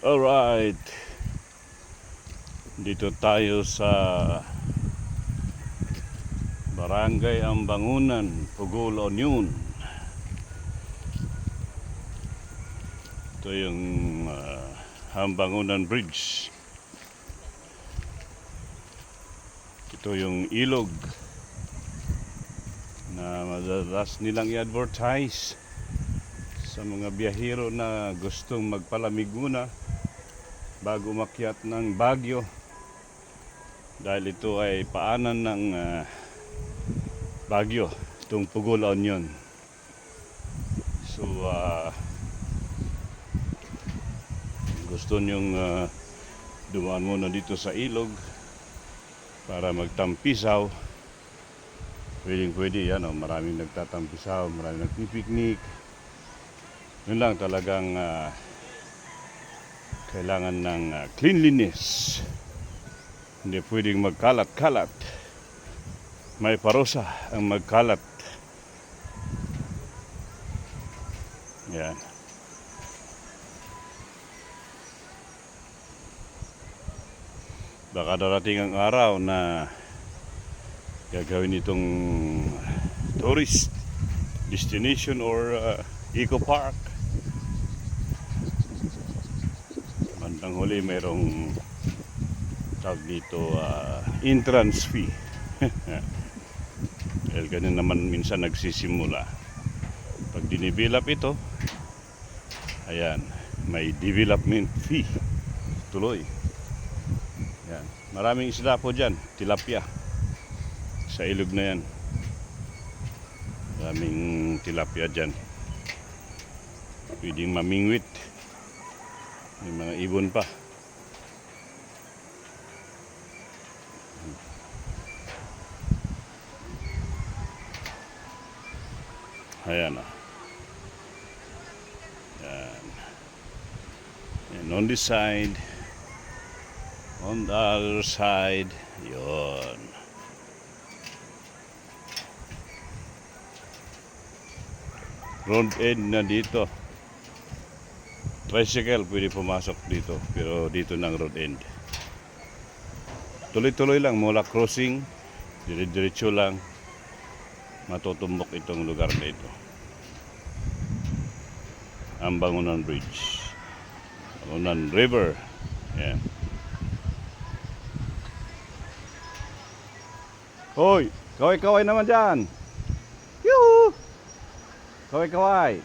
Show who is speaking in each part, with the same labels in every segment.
Speaker 1: Alright, dito tayo sa Barangay Ambangunan, Pugol Union. Ito yung Ambangunan Bridge. Ito yung ilog na madalas nilang i-advertise sa mga biyahero na gustong magpalamig muna bago umakyat ng Baguio, dahil ito ay paanan ng Baguio, itong Pugol Union. So gusto nyong dumaan muna dito sa ilog para magtampisaw, pwede yan, maraming nagtatampisaw, maraming nagpipiknik. Yun lang, talagang kailangan ng cleanliness. Hindi pwedeng magkalat-kalat. May parusa ang magkalat. Yan. Baka darating ang araw na gagawin itong tourist destination or eco park. Bandang huli mayroong tawag dito entrance fee. Dahil ganun naman minsan nagsisimula. Pag dinivelop ito, ayan, may development fee tuloy. Yan. Maraming isda po dyan, tilapia sa ilog na yan. Maraming tilapia dyan, pwedeng mamingwit. May mga ibon pa. Ayan o. Ayan. And on this side, on the other side, yun. Road end na dito. Tricycle pwede pumasok dito, pero dito ng road end. Tuloy-tuloy lang mula crossing, dire-diretso lang matutumbok itong lugar na ito. Ambangunan Bridge, Ambangunan River. Yan. Hoy, kaway-kaway naman dyan. Yuhu! Kaway-kaway.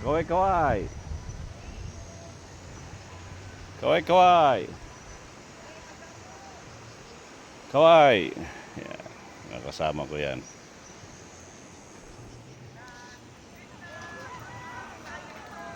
Speaker 1: Kaway-kaway. Kaway-kaway. Kaway. Yan. Nakasama ko yan.